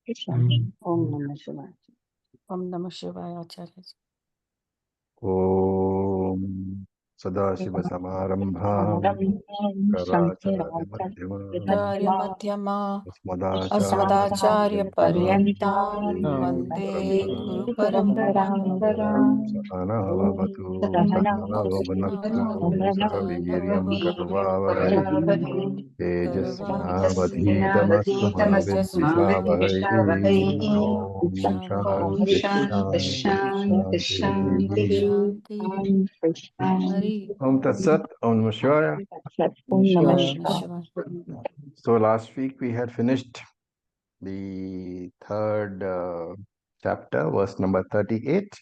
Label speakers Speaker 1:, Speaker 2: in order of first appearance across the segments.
Speaker 1: Om Namah Shivaya.
Speaker 2: Om Namah Shivaya Acharya.
Speaker 3: Om Sadashiva-Samārambhām
Speaker 2: Karya Madhyama
Speaker 3: Asmadacharya
Speaker 2: Asmadacharya Paryantam
Speaker 3: Vande
Speaker 2: Vande Guru
Speaker 3: Paramparam.
Speaker 2: Paramparam.
Speaker 3: Sahana Vavatu Sahana Bhavanatu Sahaviriyam Karvavahai Tejasvinavadhitamastu Ma Vidvishavahai. Om Shanti Shanti Shanti.
Speaker 2: Shanti. Hari.
Speaker 3: Om Tat Sat. Om Namah Shivaya.
Speaker 1: Om Namah
Speaker 2: Om Namah
Speaker 1: Shivaya.
Speaker 2: Shivaya.
Speaker 3: So last week we had finished the third chapter, verse number 38.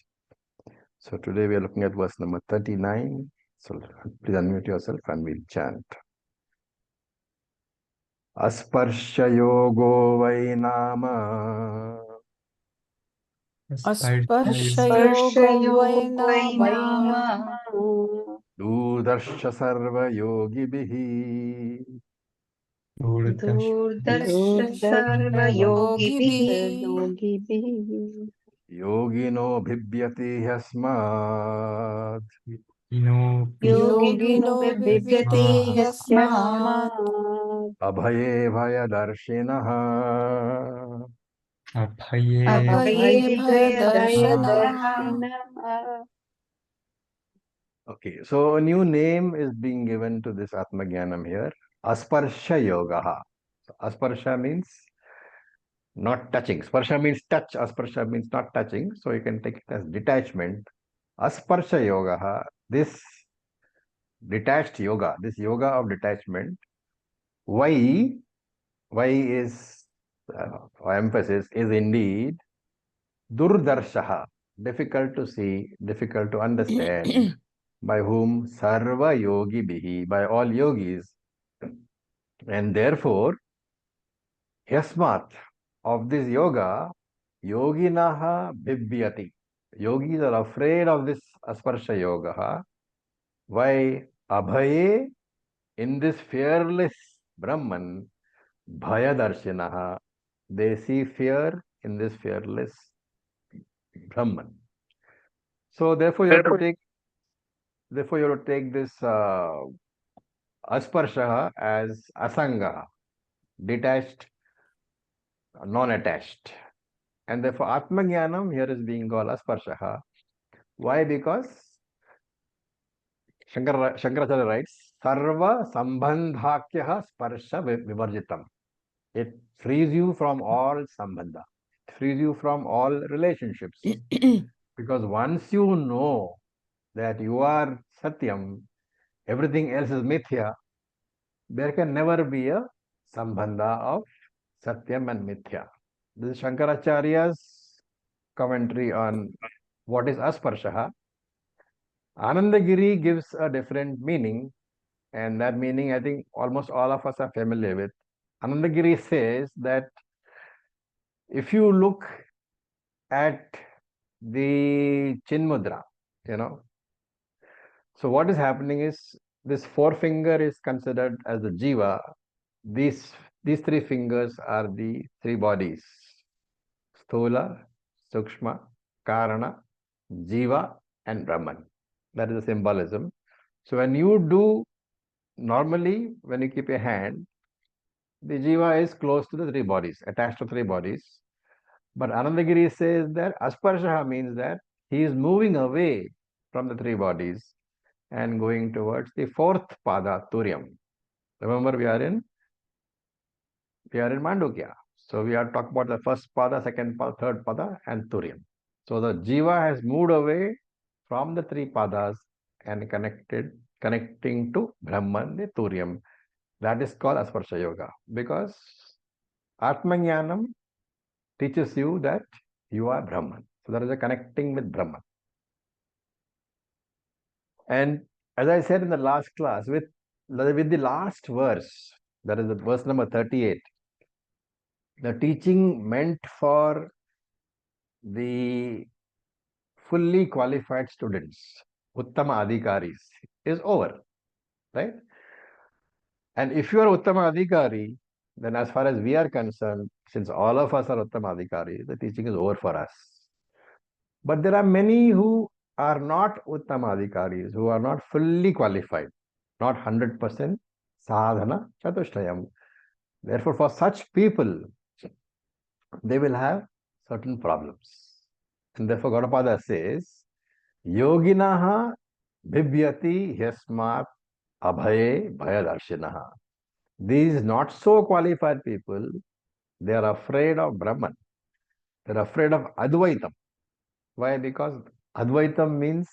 Speaker 3: So today we are looking at verse number 39. So please unmute yourself and we'll chant. Asparsha yogo vai nama
Speaker 2: Asparsha yoga vai nama
Speaker 3: Durdarsha sarva yogi bihi
Speaker 4: Durdarsha sarva yogi bhi
Speaker 3: Yogino bhibyati yasmat
Speaker 2: Yogino
Speaker 4: Yogino
Speaker 2: vivyate
Speaker 4: bivyate
Speaker 2: yasmat
Speaker 3: Abhaye bhaya darshinaha.
Speaker 2: Abhaye bhaya darshana.
Speaker 3: Okay, so a new name is being given to this Atma Jnanam here. Asparsha Yoga. So asparsha means not touching. Sparsha means touch. Asparsha means not touching. So you can take it as detachment. Asparsha Yoga. This detached yoga, this yoga of detachment. Why is emphasis is indeed durdarshaha, difficult to see, difficult to understand. By whom? Sarva yogi bihi, by all yogis. And therefore, yasmat, of this yoga, yoginaha bibhyati. Yogis are afraid of this asparsha yoga. Why? Abhaye, in this fearless Brahman, bhaya darshinaha, they see fear in this fearless Brahman. So therefore you have to take this asparsha as asanga, detached, non-attached. And therefore Atma Jnanam here is being called asparsha. Why? Because Shankaracharya writes, Sarva sambandhakya sparsha vivarjitam. It frees you from all sambandha. It frees you from all relationships. Because once you know that you are Satyam, everything else is Mithya, there can never be a sambandha of Satyam and Mithya. This is Shankaracharya's commentary on what is asparsha. Anandagiri gives a different meaning, and that meaning I think almost all of us are familiar with. Anandagiri says that if you look at the Chinmudra, so what is happening is this forefinger is considered as the jiva. These three fingers are the three bodies: Sthula, Sukshma, Karana, Jiva, and Brahman. That is the symbolism. So when you do, normally when you keep your hand, the Jiva is close to the three bodies, attached to three bodies. But Anandagiri says that Asparsha means that he is moving away from the three bodies and going towards the fourth pada, Turyam. Remember, we are in Mandukya. So we are talking about the first pada, second pada, third pada, and Turyam. So the Jiva has moved away from the three padas and connecting to Brahman, the Turyam. That is called Asparsha Yoga, because Atma Jnanam teaches you that you are Brahman. So there is a connecting with Brahman. And as I said in the last class, with the last verse, that is the verse number 38, the teaching meant for the fully qualified students, Uttama Adhikaris, is over, right? And if you are Uttama Adhikari, then as far as we are concerned, since all of us are Uttamadhikari, the teaching is over for us. But there are many who are not Uttamadhikaris, who are not fully qualified, not 100% sadhana chatushtayam. Therefore, for such people, they will have certain problems. And therefore, Gaudapada says, Yoginaha bhibyati yasmat abhaye bhayadarshinaha. These not so qualified people, they are afraid of Brahman. They are afraid of Advaitam. Why? Because Advaitam means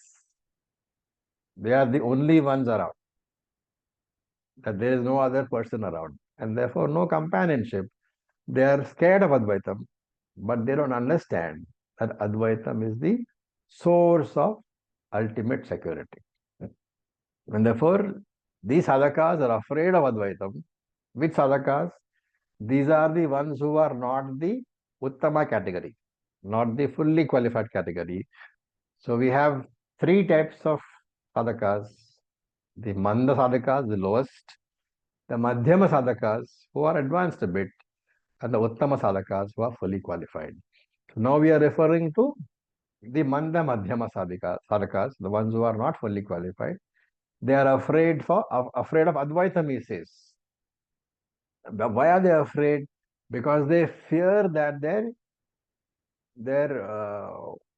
Speaker 3: they are the only ones around, that there is no other person around, and therefore no companionship. They are scared of Advaitam, but they don't understand that Advaitam is the source of ultimate security. And therefore, these sadhakas are afraid of Advaitam. Which sadhakas? These are the ones who are not the Uttama category, not the fully qualified category. So we have three types of sadhakas. The Manda sadhakas, the lowest, the Madhyama sadhakas, who are advanced a bit, and the Uttama sadhakas, who are fully qualified. So now we are referring to the Manda Madhyama sadhakas, the ones who are not fully qualified. They are afraid of Advaitam, he says. Why are they afraid? Because they fear that their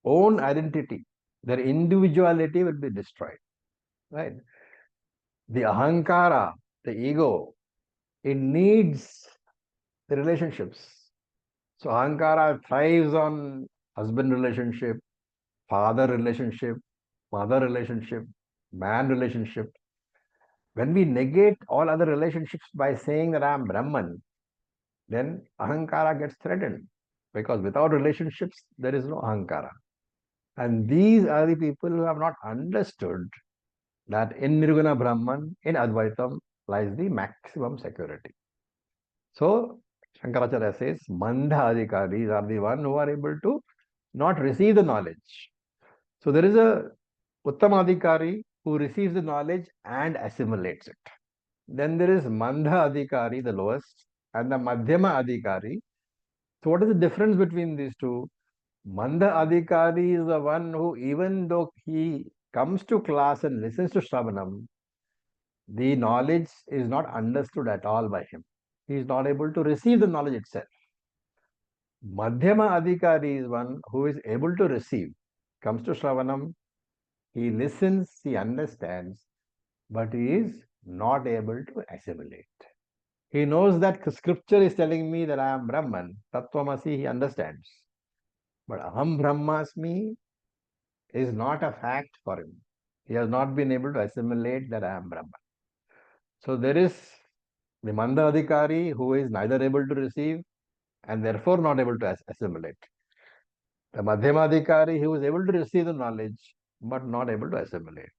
Speaker 3: own identity, their individuality will be destroyed. Right? The ahankara, the ego, it needs the relationships. So ahankara thrives on husband relationship, father relationship, mother relationship, man relationship. When we negate all other relationships by saying that I am Brahman, then ahankara gets threatened. Because without relationships, there is no ahankara. And these are the people who have not understood that in Nirguna Brahman, in Advaitam, lies the maximum security. So, Shankaracharya says, Mandha Adhikaris are the one who are able to not receive the knowledge. So, there is a Uttamadhikari who receives the knowledge and assimilates it. Then there is Mandha Adhikari, the lowest, and the Madhyama Adhikari. So, what is the difference between these two? Mandha Adhikari is the one who, even though he comes to class and listens to Shravanam, the knowledge is not understood at all by him. He is not able to receive the knowledge itself. Madhyama Adhikari is one who is able to receive. Comes to Shravanam, he listens, he understands, but he is not able to assimilate. He knows that scripture is telling me that I am Brahman, Tattvamasi, he understands. But Aham Brahmasmi is not a fact for him. He has not been able to assimilate that I am Brahman. So there is the Manda Adhikari who is neither able to receive and therefore not able to assimilate. The Madhyama Adhikari who is able to receive the knowledge but not able to assimilate.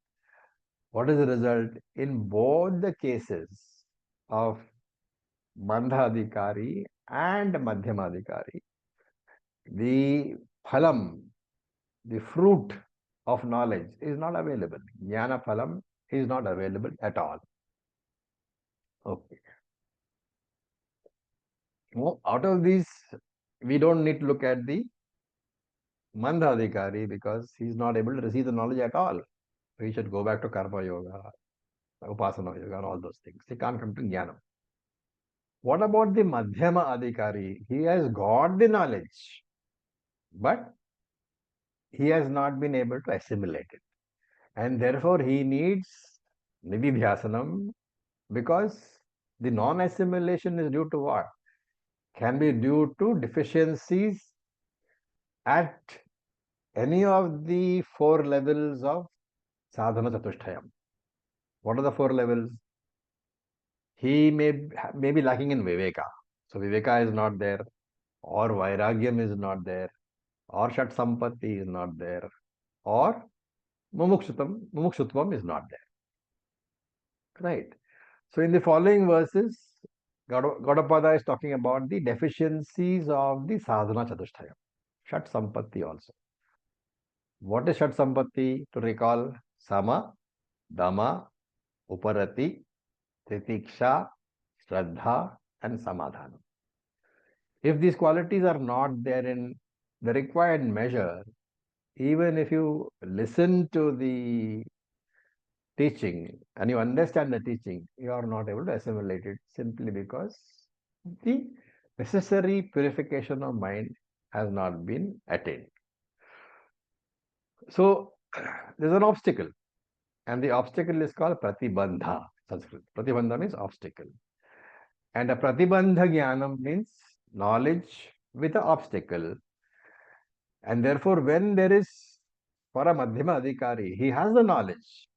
Speaker 3: What is the result? In both the cases of Manda Adhikari and Madhyama Adhikari, the phalam, the fruit of knowledge is not available. Jnana phalam is not available at all. Okay. Well, out of these, we don't need to look at the Mandhadhikari because he's not able to receive the knowledge at all. He should go back to Karma Yoga, Upasana Yoga, and all those things. He can't come to Jnana. What about the Madhyama Adhikari? He has got the knowledge, but he has not been able to assimilate it. And therefore, he needs Nididhyasanam because the non-assimilation is due to what? Can be due to deficiencies at any of the four levels of sadhana chatushtayam. What are the four levels? He may be lacking in viveka. So viveka is not there, or vairagyam is not there, or shat sampatti is not there, or mumukshutvam is not there. Right. So in the following verses, Gaudapada is talking about the deficiencies of the sadhana chatushtayam. Shat sampatti also. What is Shat Sampatti? To recall, Sama, Dama, Uparati, Titiksha, Shraddha, and samadhanam. If these qualities are not there in the required measure, even if you listen to the teaching and you understand the teaching, you are not able to assimilate it simply because the necessary purification of mind has not been attained. So there's an obstacle, and the obstacle is called pratibandha. Sanskrit. Pratibandha means obstacle. And a pratibandha jnanam means knowledge with an obstacle. And therefore, when there is, for a madhyama adhikari, he has the knowledge,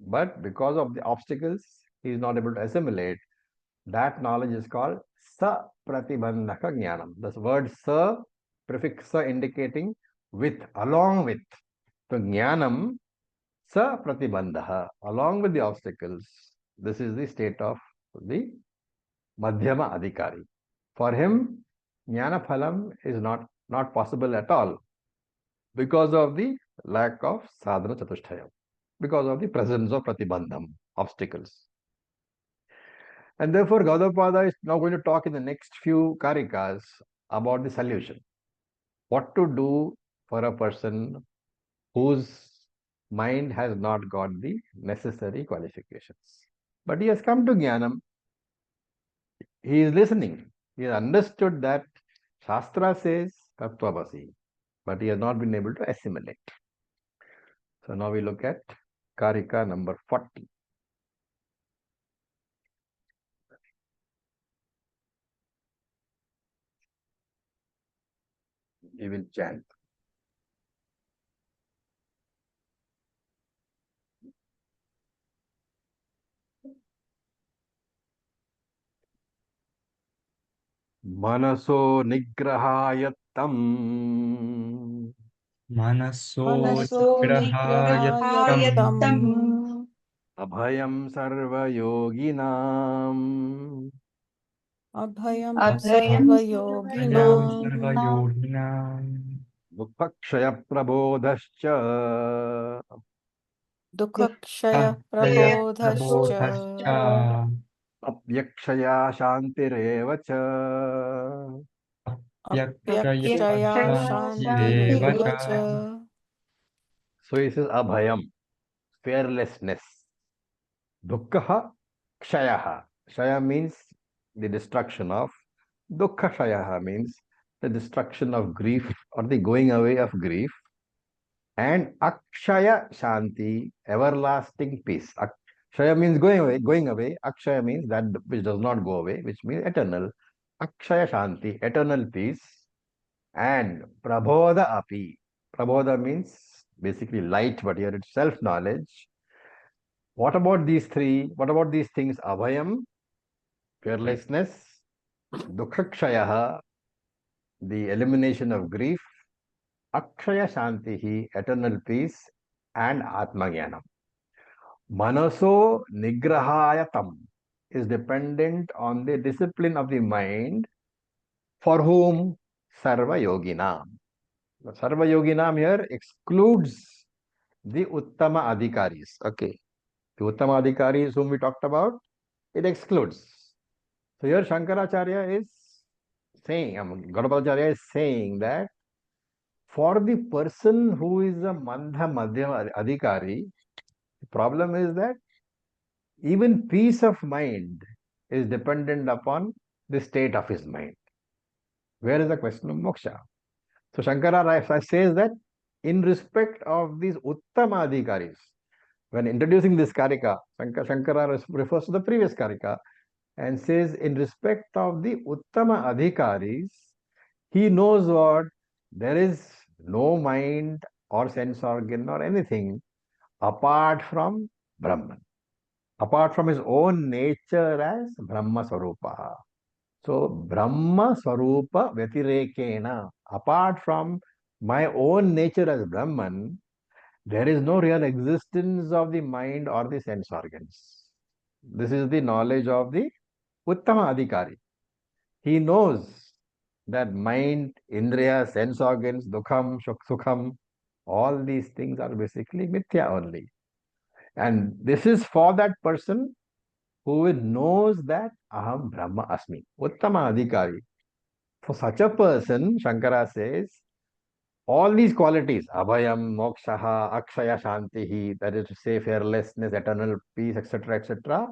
Speaker 3: but because of the obstacles, he is not able to assimilate. That knowledge is called sa pratibandhaka jnanam. The word sa, prefix sa indicating with, along with. So jnanam sa pratibandha, along with the obstacles. This is the state of the madhyama adhikari. For him, jnana phalam is not possible at all because of the lack of sadhana chatushtaya, because of the presence of pratibandham, obstacles. And therefore, Gaudapada is now going to talk in the next few karikas about the solution. What to do for a person whose mind has not got the necessary qualifications. But he has come to Jnanam, he is listening, he has understood that Shastra says Tattvamasi, but he has not been able to assimilate. So now we look at Karika number 40. We will chant. Manaso nigrahayattam
Speaker 2: मनसो
Speaker 4: निग्रहाय
Speaker 2: निग्रहायत्तम्
Speaker 4: तम्
Speaker 3: abhayam sarvayoginam
Speaker 2: अभयं
Speaker 4: अभयं
Speaker 2: सर्वयोगिनां
Speaker 4: सर्वयोगिनां
Speaker 3: dukkakshaya prabodhascha
Speaker 2: दुःखक्षयप्रबोधश्च
Speaker 4: प्रबोधश्च
Speaker 3: apyakshaya shantirev cha.
Speaker 2: अप्यक्षया
Speaker 4: शान्तिरेव
Speaker 2: शान्तिरेव
Speaker 4: च
Speaker 2: च.
Speaker 3: So he says abhayam, fearlessness. Dukkha kshayaha. Kshaya means the destruction of. Dukkha kshayaha means the destruction of grief or the going away of grief. And akshaya shanti, everlasting peace. Akshaya means going away, going away. Akshaya means that which does not go away, which means eternal. Akshaya shanti, eternal peace. And prabodha api. Prabodha means basically light, but here it's self-knowledge. What about these three? What about these things? Abhayam, fearlessness, dukkhakshayaha, the elimination of grief, akshaya shantihi, eternal peace, and atmagyanam. Manaso nigrahayatam is dependent on the discipline of the mind for whom sarva yoginam. Sarva yoginam here excludes the uttama adhikaris. Okay. The uttama adhikaris whom we talked about, it excludes. So here Shankaracharya is saying, Gaudapadacharya is saying that for the person who is a mandha madhyama adhikari, the problem is that even peace of mind is dependent upon the state of his mind. Where is the question of moksha? So Shankara says that in respect of these uttama adhikaris, when introducing this karika, Shankara refers to the previous karika and says in respect of the uttama adhikaris, he knows what? There is no mind or sense organ or anything apart from Brahman, apart from his own nature as Brahma Swarupa. So, Brahma Swarupa Vyatirekena, apart from my own nature as Brahman, there is no real existence of the mind or the sense organs. This is the knowledge of the Uttama Adhikari. He knows that mind, indriya, sense organs, dukham, sukham, all these things are basically mithya only. And this is for that person who knows that Aham Brahma Asmi. Uttama Adhikari. For such a person, Shankara says, all these qualities, Abhayam, Mokshaha, Akshaya Shantihi, that is to say, fearlessness, eternal peace, etc.,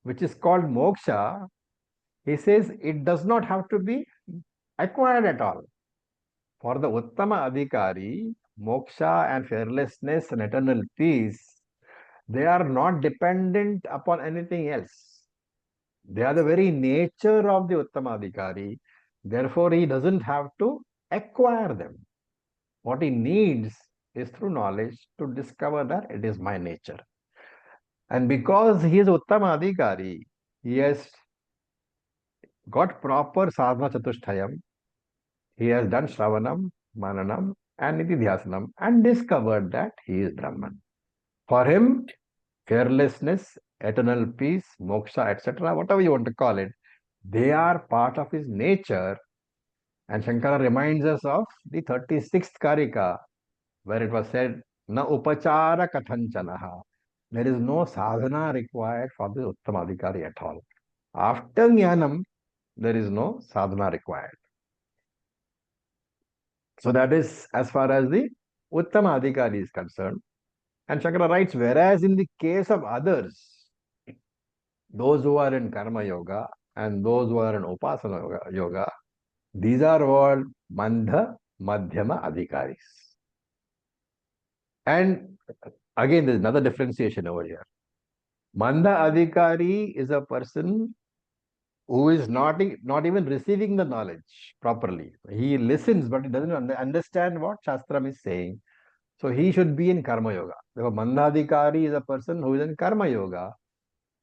Speaker 3: which is called moksha, he says it does not have to be acquired at all. For the Uttama Adhikari, moksha and fearlessness and eternal peace, they are not dependent upon anything else. They are the very nature of the Uttama Adhikari. Therefore, he doesn't have to acquire them. What he needs is through knowledge to discover that it is my nature. And because he is Uttama Adhikari, he has got proper sadhana chatushtayam. He has done Shravanam, Mananam, and Nididhyasanam and discovered that he is Brahman. For him, fearlessness, eternal peace, moksha, etc., whatever you want to call it, they are part of his nature. And Shankara reminds us of the 36th Karika, where it was said, Na upachara kathanchanaha. There is no sadhana required for the Uttamadhikari at all. After Jnanam, there is no sadhana required. So that is as far as the Uttamadhikari is concerned. And Shankara writes, whereas in the case of others, those who are in Karma Yoga and those who are in Upasana Yoga, these are all Mandha Madhyama Adhikaris. And again, there's another differentiation over here. Mandha Adhikari is a person who is not even receiving the knowledge properly. He listens, but he doesn't understand what Shastram is saying. So he should be in Karma Yoga. Therefore, Mandha Adhikari is a person who is in Karma Yoga.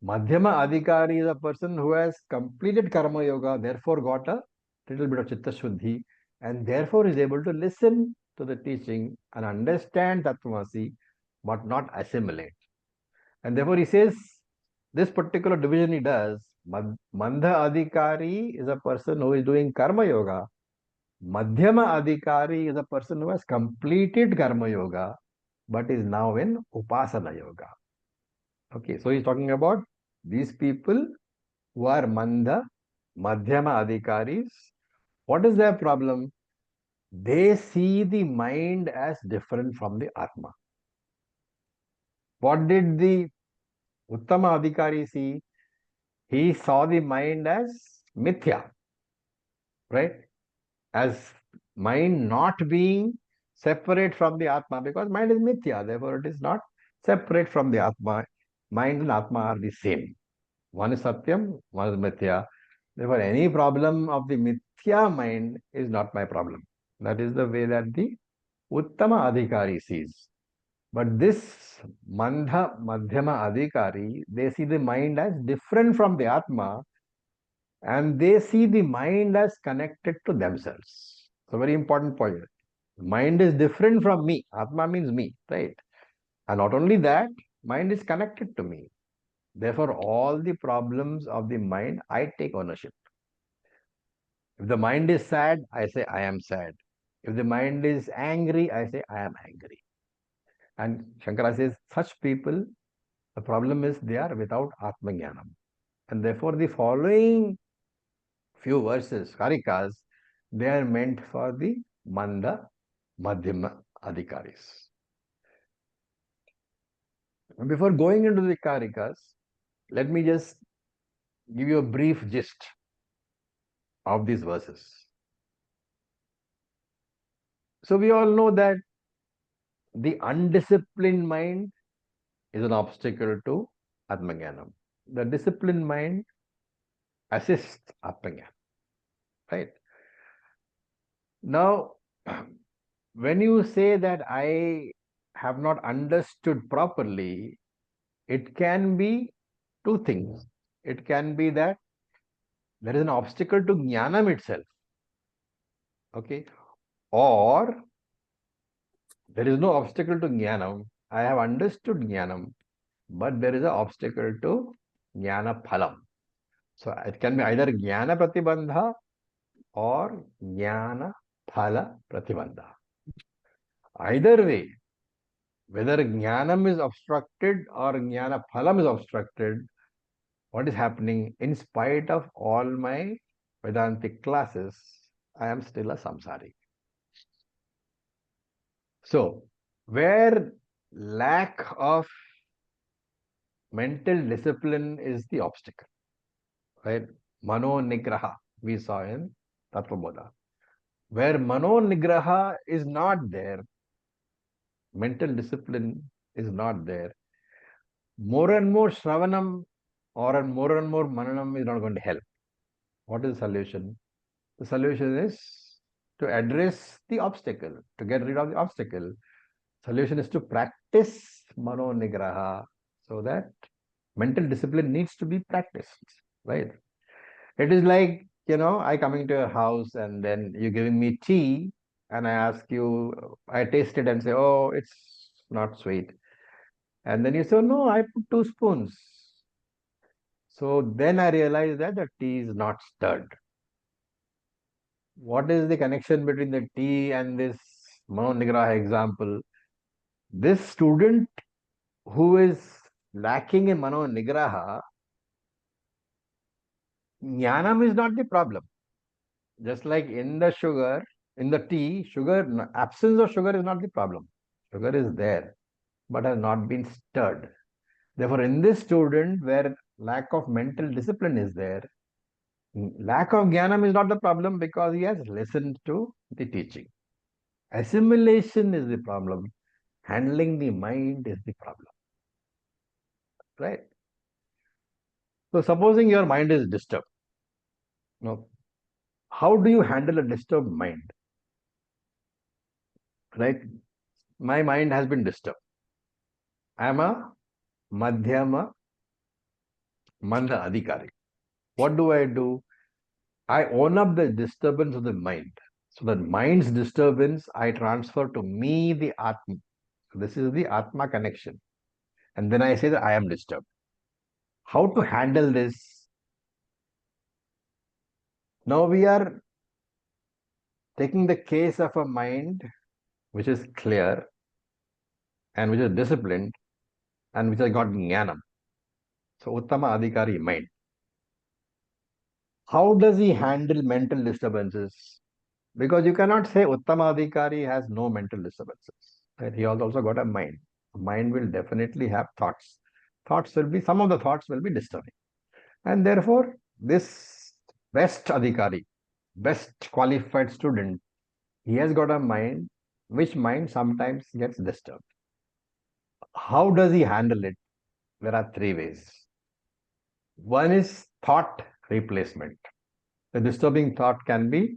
Speaker 3: Madhyama Adhikari is a person who has completed Karma Yoga, therefore got a little bit of Chitta Shuddhi, and therefore is able to listen to the teaching and understand Tattvamasi, but not assimilate. And therefore he says, this particular division he does, Mandha Adhikari is a person who is doing Karma Yoga. Madhyama Adhikari is a person who has completed Karma Yoga, but is now in Upasana Yoga. Okay, so he's talking about these people who are Mandha, Madhyama Adhikaris. What is their problem? They see the mind as different from the Atma. What did the Uttama Adhikari see? He saw the mind as Mithya, right? As mind not being separate from the Atma, because mind is Mithya, therefore it is not separate from the Atma. Mind and Atma are the same. One is Satyam, one is Mithya. Therefore, any problem of the Mithya mind is not my problem. That is the way that the Uttama Adhikari sees. But this Mandha Madhyama Adhikari, they see the mind as different from the Atma, and they see the mind as connected to themselves. So very important point. Mind is different from me. Atma means me, right? And not only that, mind is connected to me. Therefore, all the problems of the mind, I take ownership. If the mind is sad, I say, I am sad. If the mind is angry, I say, I am angry. And Shankara says, such people, the problem is they are without Atmajnanam. And therefore, the following few verses, Karikas, they are meant for the Manda Madhyama Adhikaris. And before going into the Karikas, let me just give you a brief gist of these verses. So we all know that the undisciplined mind is an obstacle to Atmajnanam. The disciplined mind assists Atmajnanam. Right? Now, when you say that I have not understood properly, it can be two things. It can be that there is an obstacle to Jnanam itself. Okay? Or there is no obstacle to Jnanam. I have understood Jnanam, but there is an obstacle to Jnana Phalam. So it can be either Jnana Pratibandha or Jnana Phala Pratibandha. Either way, whether Jnanam is obstructed or Jnana Phalam is obstructed, what is happening? In spite of all my Vedantic classes, I am still a samsari. So, where lack of mental discipline is the obstacle, right? Mano Nigraha, we saw in Tattvabodha. Where Mano Nigraha is not there, mental discipline is not there, more and more Shravanam or more and more Mananam is not going to help. What is the solution? The solution is to address the obstacle, to get rid of the obstacle. Solution is to practice Mano Nigraha so that mental discipline needs to be practiced, right? It is like, I coming to your house and then you giving me tea and I ask you, I taste it and say, oh, it's not sweet. And then you say, no, I put 2 spoons. So then I realize that the tea is not stirred. What is the connection between the tea and this Manonigraha example? This student who is lacking in Manonigraha, Jnanam is not the problem. Just like in the sugar, in the tea, absence of sugar is not the problem. Sugar is there, but has not been stirred. Therefore, in this student where lack of mental discipline is there, lack of jnanam is not the problem because he has listened to the teaching. Assimilation is the problem. Handling the mind is the problem. Right? So, supposing your mind is disturbed. How do you handle a disturbed mind? Right? My mind has been disturbed. I am a Madhyama Manda Adhikari. What do? I own up the disturbance of the mind. So that mind's disturbance, I transfer to me, the Atma. So this is the Atma connection. And then I say that I am disturbed. How to handle this? Now we are taking the case of a mind which is clear and which is disciplined and which has got jnanam. So Uttama Adhikari mind. How does he handle mental disturbances? Because you cannot say Uttama Adhikari has no mental disturbances. Right? He has also got a mind. Mind will definitely have thoughts. Some of the thoughts will be disturbing. And therefore, this best Adhikari, best qualified student, he has got a mind, which mind sometimes gets disturbed. How does he handle it? There are 3 ways. One is thought replacement. The disturbing thought can be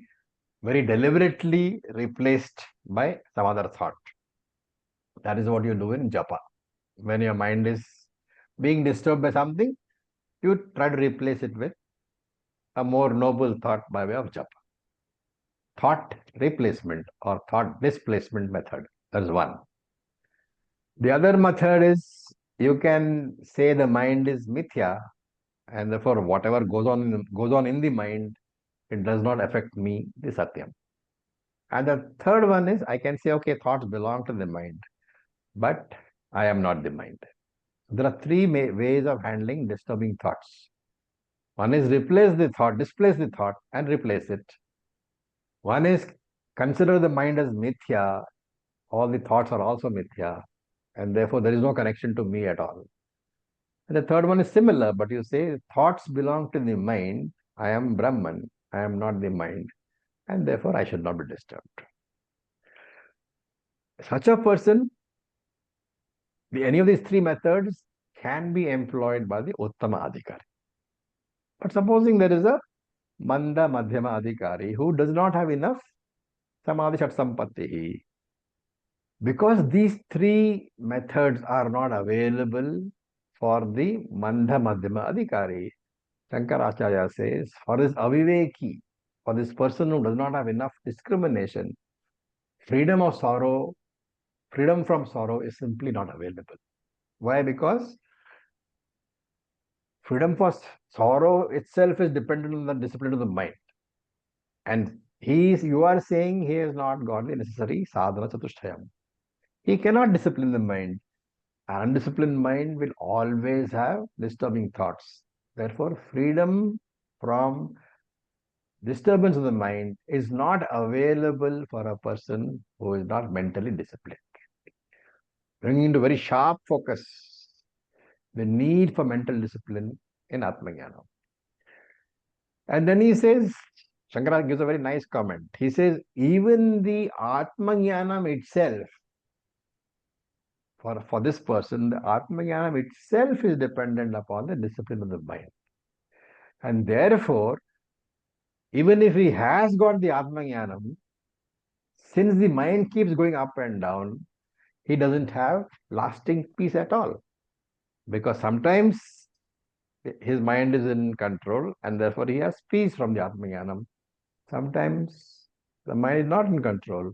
Speaker 3: very deliberately replaced by some other thought. That is what you do in japa. When your mind is being disturbed by something, you try to replace it with a more noble thought by way of japa. Thought replacement or thought displacement method. That's one. The other method is you can say the mind is mithya, and therefore whatever goes on in the mind, it does not affect me, the satyam. And the third one is I can say, okay, thoughts belong to the mind, but I am not the mind. There are 3 ways of handling disturbing thoughts. One is replace the thought, displace the thought and replace it. One is consider the mind as mithya. All the thoughts are also mithya, and therefore there is no connection to me at all. And the third one is similar, but you say thoughts belong to the mind. I am Brahman. I am not the mind, and therefore I should not be disturbed. Such a person, any of these 3 methods can be employed by the Uttama Adhikari. But supposing there is a Manda Madhyama Adhikari who does not have enough Samadhi Shat Sampatti. Because these 3 methods are not available for the Manda Madhyama Adhikari, Shankaracharya says, for this aviveki, for this person who does not have enough discrimination, freedom from sorrow is simply not available. Why? Because freedom for sorrow itself is dependent on the discipline of the mind. And you are saying he has not got the necessary sadhana chatushtayam. He cannot discipline the mind. An undisciplined mind will always have disturbing thoughts. Therefore, freedom from disturbance of the mind is not available for a person who is not mentally disciplined. Bringing into very sharp focus the need for mental discipline in Atmajnana. And then he says, Shankara gives a very nice comment. He says, even the Atmajnanam itself, for this person, the Atmajnanam itself is dependent upon the discipline of the mind. And therefore, even if he has got the Atmajnanam, since the mind keeps going up and down, he doesn't have lasting peace at all. Because sometimes his mind is in control and therefore he has peace from the Atmajnanam. Sometimes the mind is not in control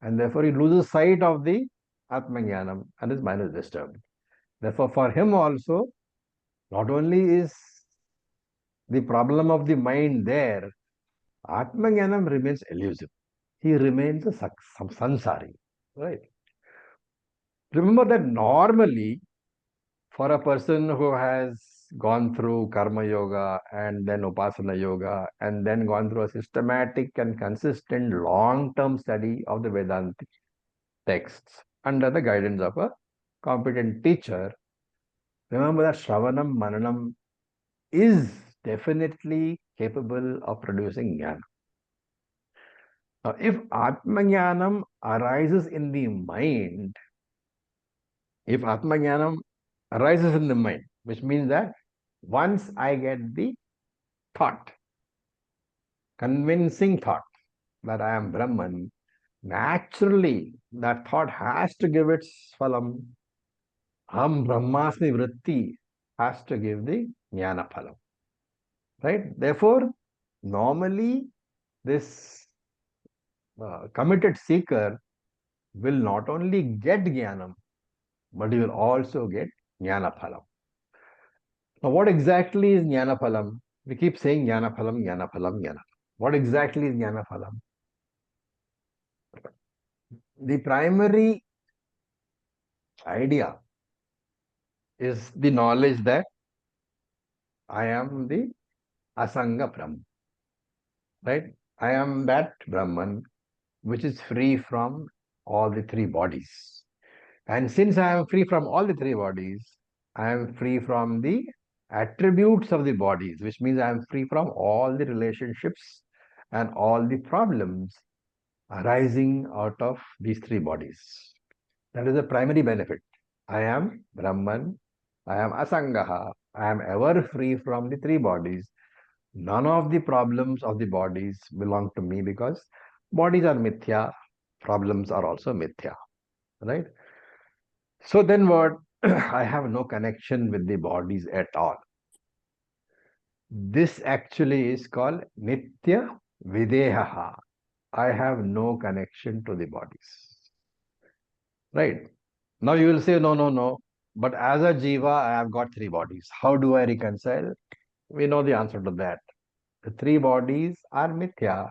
Speaker 3: and therefore he loses sight of the Atmajnanam and his mind is disturbed. Therefore, for him also, not only is the problem of the mind there, Atmajnanam remains elusive. He remains a samsari, right? Remember that normally, for a person who has gone through karma yoga and then upasana yoga and then gone through a systematic and consistent long-term study of the Vedantic texts under the guidance of a competent teacher, remember that Shravanam Mananam is definitely capable of producing jnana. Now, if Atmajnanam arises in the mind, if Atmajnanam arises in the mind, which means that once I get the thought, convincing thought that I am Brahman, naturally that thought has to give its phalam. Ham Brahmasmi vritti has to give the jnana phalam. Right? Therefore, normally this committed seeker will not only get jnanam, but he will also get jnana phalam. Now, what exactly is jnana phalam? We keep saying jnana phalam, jnana phalam, jnana. What exactly is jnana phalam? The primary idea is the knowledge that I am the Asanga Brahman, right? I am that Brahman which is free from all the three bodies. And since I am free from all the three bodies, I am free from the attributes of the bodies, which means I am free from all the relationships and all the problems arising out of these three bodies. That is the primary benefit. I am Brahman, I am Asangaha, I am ever free from the three bodies. None of the problems of the bodies belong to me because bodies are mithya, problems are also mithya, right? So then what? I have no connection with the bodies at all. This actually is called Nitya Videha. I have no connection to the bodies. Right? Now you will say, no, no, no. But as a jiva, I have got three bodies. How do I reconcile? We know the answer to that. The three bodies are mithya.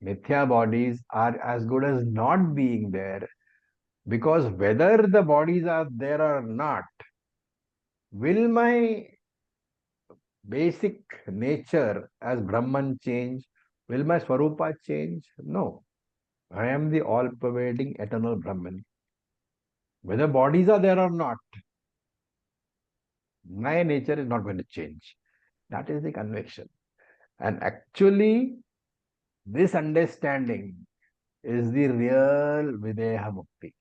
Speaker 3: Mithya bodies are as good as not being there. Because whether the bodies are there or not, will my basic nature as Brahman change? Will my Swarupa change? No. I am the all-pervading eternal Brahman. Whether bodies are there or not, my nature is not going to change. That is the conviction. And actually, this understanding is the real Videha Mukti.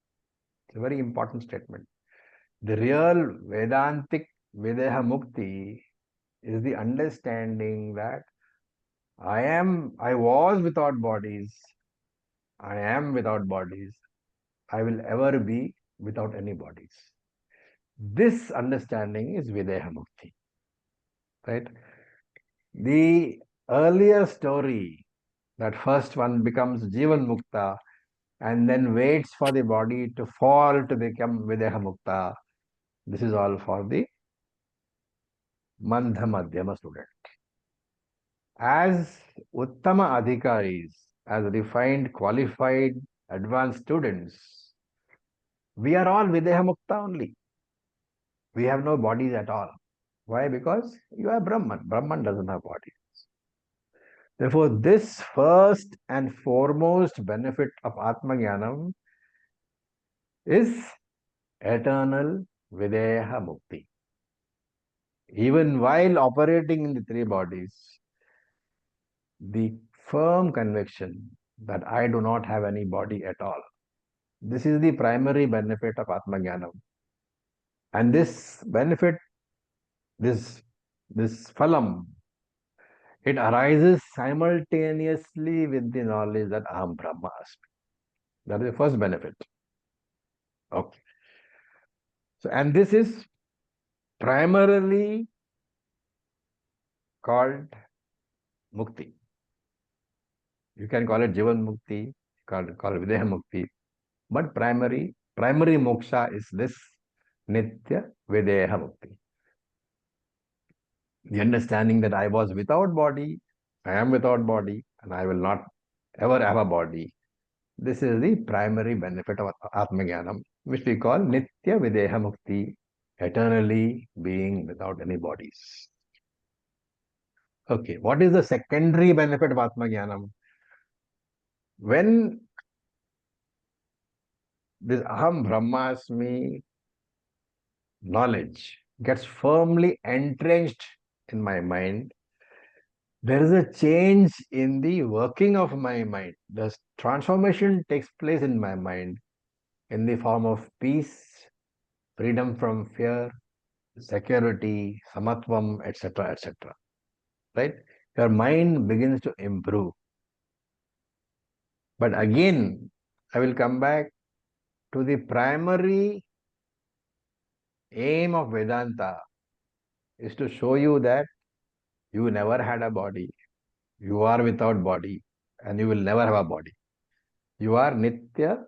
Speaker 3: It's a very important statement. The real Vedantic Videha Mukti is the understanding that I was without bodies, I am without bodies, I will ever be without any bodies. This understanding is Videha Mukti, right? The earlier story, that first one becomes Jivan Mukta and then waits for the body to fall to become Videha Mukta. This is all for the Mandha Madhyama student. As Uttama Adhikaris, as refined, qualified, advanced students, we are all Videha Mukta only. We have no bodies at all. Why? Because you are Brahman. Brahman doesn't have body. Therefore, this first and foremost benefit of Atma Jnanam is eternal Videha Mukti. Even while operating in the three bodies, the firm conviction that I do not have any body at all. This is the primary benefit of Atma Jnanam. And this benefit, this phalam, it arises simultaneously with the knowledge that Aham Brahma Asmi. That is the first benefit. Okay. So, and this is primarily called Mukti. You can call it Jivan Mukti, call it Videha Mukti. But primary moksha is this Nitya Videha Mukti. The understanding that I was without body, I am without body, and I will not ever have a body. This is the primary benefit of Atma Jnanam, which we call Nitya Videha Mukti, eternally being without any bodies. Okay, what is the secondary benefit of Atma Jnanam? When this Aham Brahmasmi knowledge gets firmly entrenched in my mind, there is a change in the working of my mind. The transformation takes place in my mind in the form of peace, freedom from fear, security, samatvam, etc., etc. Right? Your mind begins to improve. But again, I will come back to the primary aim of Vedanta is to show you that you never had a body, you are without body, and you will never have a body. You are Nitya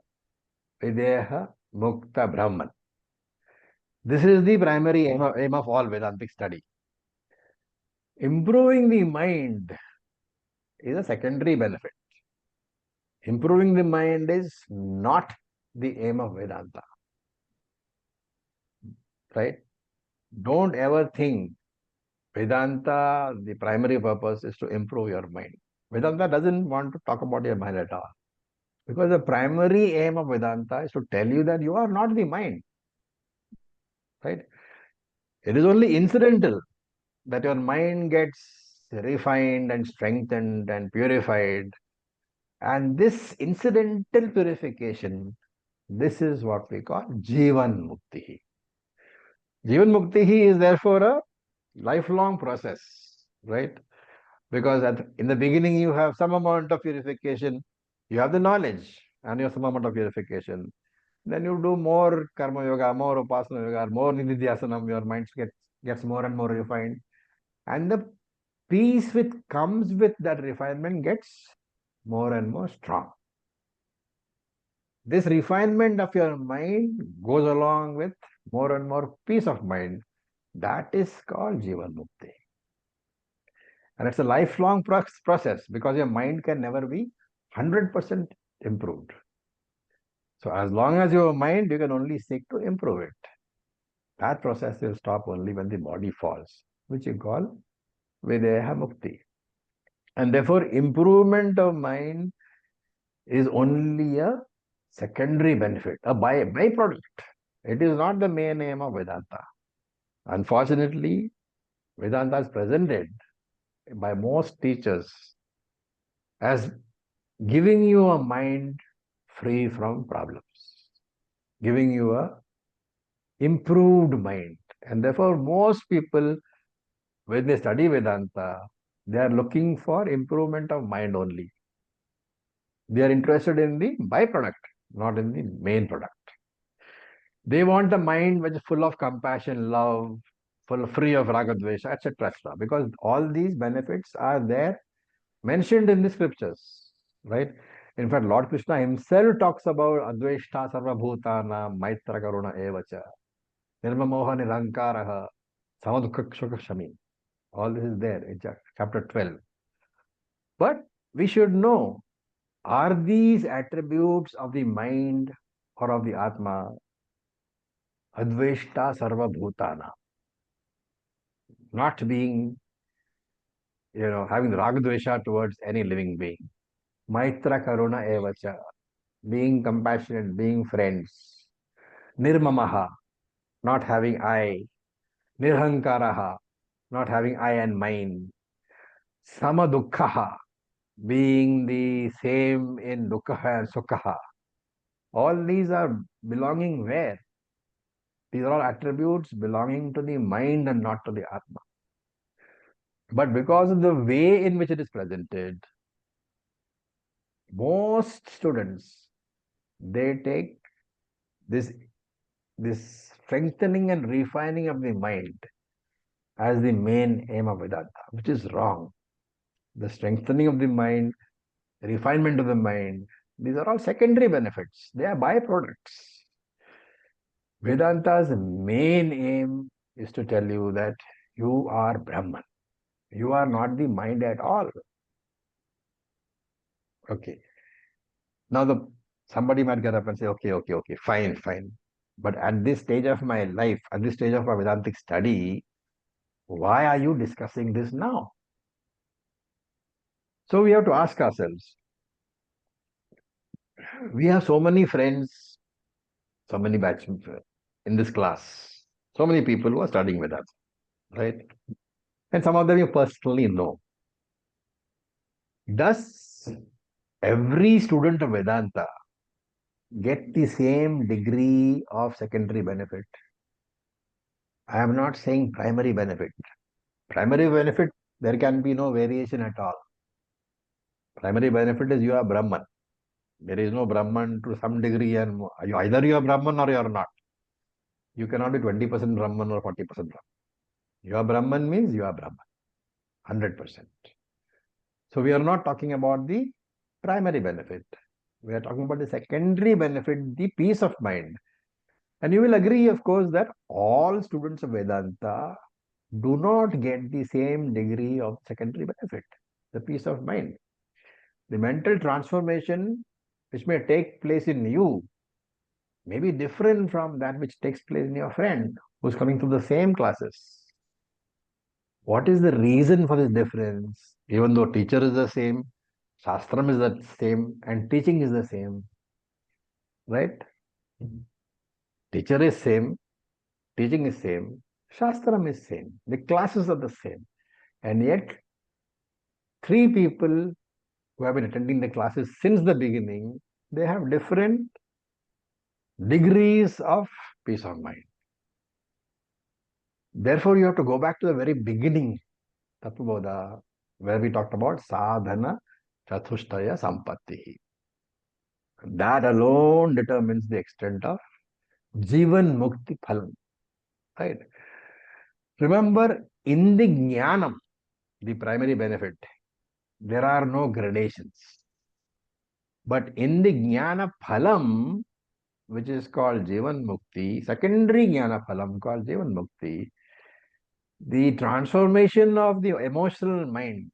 Speaker 3: Videha Mukta Brahman. This is the primary aim of all Vedantic study. Improving the mind is a secondary benefit. Improving the mind is not the aim of Vedanta. Right? Don't ever think Vedanta, the primary purpose is to improve your mind. Vedanta doesn't want to talk about your mind at all. Because the primary aim of Vedanta is to tell you that you are not the mind. Right? It is only incidental that your mind gets refined and strengthened and purified. And this incidental purification, this is what we call Jivan Mukti. Jivan Mukti is therefore a lifelong process, right? Because in the beginning you have some amount of purification, you have the knowledge and you have some amount of purification. Then you do more karma yoga, more upasana yoga, more nididhyasanam, your mind gets more and more refined. And the peace which comes with that refinement gets more and more strong. This refinement of your mind goes along with more and more peace of mind. That is called Jivan Mukti. And it's a lifelong process because your mind can never be 100% improved. So as long as your mind, you can only seek to improve it. That process will stop only when the body falls, which you call Videha Mukti. And therefore, improvement of mind is only a secondary benefit, a byproduct. It is not the main aim of Vedanta. Unfortunately, Vedanta is presented by most teachers as giving you a mind free from problems, giving you a improved mind. And therefore, most people, when they study Vedanta, they are looking for improvement of mind only. They are interested in the byproduct, not in the main product. They want a mind which is full of compassion, love, free of ragadvesha, etc., etc. Because all these benefits are there mentioned in the scriptures, right? In fact, Lord Krishna himself talks about adveshta sarva bhutana maitra karuna evacha nirmamoha nirankaraha samadukha shami. All this is there in chapter 12. But we should know, are these attributes of the mind or of the Atma adveshta sarva bhutana? not being, having ragadvesha towards any living being. Maitra karuna evacha, being compassionate, being friends. Nirmamaha, not having I. Nirhankaraha, not having I and mine. Samadukkaha, being the same in dukkha and sukha. All these are belonging where? These are all attributes belonging to the mind and not to the Atma. But because of the way in which it is presented, most students, they take this strengthening and refining of the mind as the main aim of Vedanta, which is wrong. The strengthening of the mind, refinement of the mind, these are all secondary benefits. They are byproducts. Vedanta's main aim is to tell you that you are Brahman. You are not the mind at all. Okay. Now somebody might get up and say, okay, fine. But at this stage of my life, at this stage of my Vedantic study, why are you discussing this now? So we have to ask ourselves, we have so many friends, so many batchmen in this class, so many people who are studying with us, right? And some of them you personally know. Does every student of Vedanta get the same degree of secondary benefit? I am not saying primary benefit. Primary benefit, there can be no variation at all. Primary benefit is you are Brahman. There is no Brahman to some degree, and either you are Brahman or you are not. You cannot be 20% Brahman or 40% Brahman. You are Brahman means you are Brahman. 100%. So we are not talking about the primary benefit. We are talking about the secondary benefit, the peace of mind. And you will agree, of course, that all students of Vedanta do not get the same degree of secondary benefit, the peace of mind. The mental transformation which may take place in you may be different from that which takes place in your friend who's coming through the same classes. What is the reason for this difference? Even though teacher is the same, Shastram is the same, and teaching is the same, right? Teacher is same, teaching is same, Shastram is same, the classes are the same. And yet, three people who have been attending the classes since the beginning, they have different degrees of peace of mind. Therefore, you have to go back to the very beginning, Tattva, where we talked about sadhana chatushtaya sampatti. That alone determines the extent of jivan mukti phalam. Right? Remember, in the jnanam, the primary benefit, there are no gradations. But in the jnana phalam, which is called jivan mukti, secondary jnana phalam called jivan mukti, the transformation of the emotional mind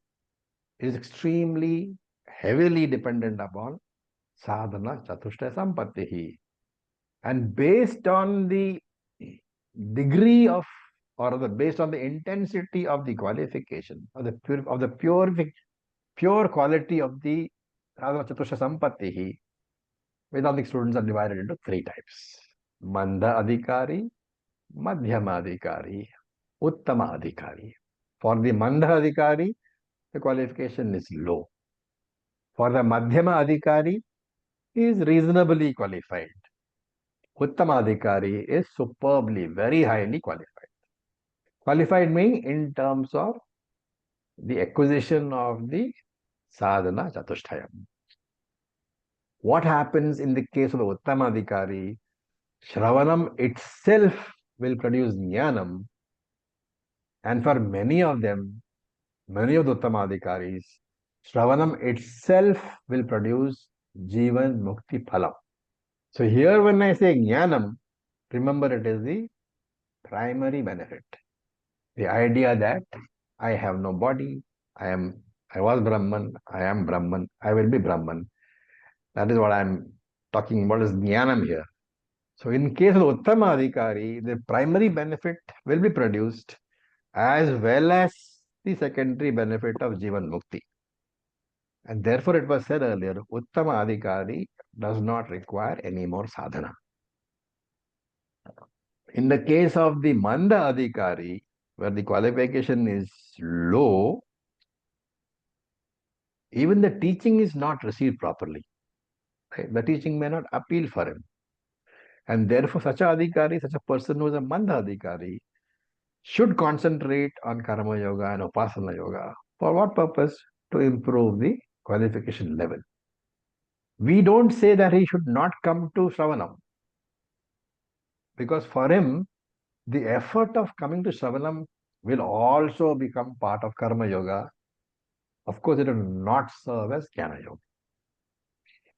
Speaker 3: is extremely heavily dependent upon sadhana chatushtaya sampatti. And based on the degree of, based on the intensity of the qualification, of the pure quality of the sadhana chatushtaya sampatti, Vedantic students are divided into three types: Mandha Adhikari, Madhyama Adhikari, Uttama Adhikari. For the Mandha Adhikari, the qualification is low. For the Madhyama Adhikari, he is reasonably qualified. Uttama Adhikari is superbly, very highly qualified. Qualified meaning in terms of the acquisition of the sadhana chatushtayam. What happens in the case of the Uttama Adhikari? Shravanam itself will produce jnanam, and for many of them, many of the Uttamadhikaris, Shravanam itself will produce Jivan Mukti Phalam. So here when I say Jnanam, remember it is the primary benefit. The idea that I have no body, I was Brahman, I am Brahman, I will be Brahman. That is what I am talking about, is Jnanam here. So in case of Uttama Adhikari, the primary benefit will be produced as well as the secondary benefit of Jivan Mukti. And therefore, it was said earlier, Uttama Adhikari does not require any more sadhana. In the case of the Manda Adhikari, where the qualification is low, even the teaching is not received properly. Right? The teaching may not appeal for him. And therefore, such a Adhikari, such a person who is a Manda Adhikari, should concentrate on Karma Yoga and Upasana Yoga. For what purpose? To improve the qualification level. We don't say that he should not come to Shravanam. Because for him, the effort of coming to Shravanam will also become part of Karma Yoga. Of course, it will not serve as Jnana Yoga.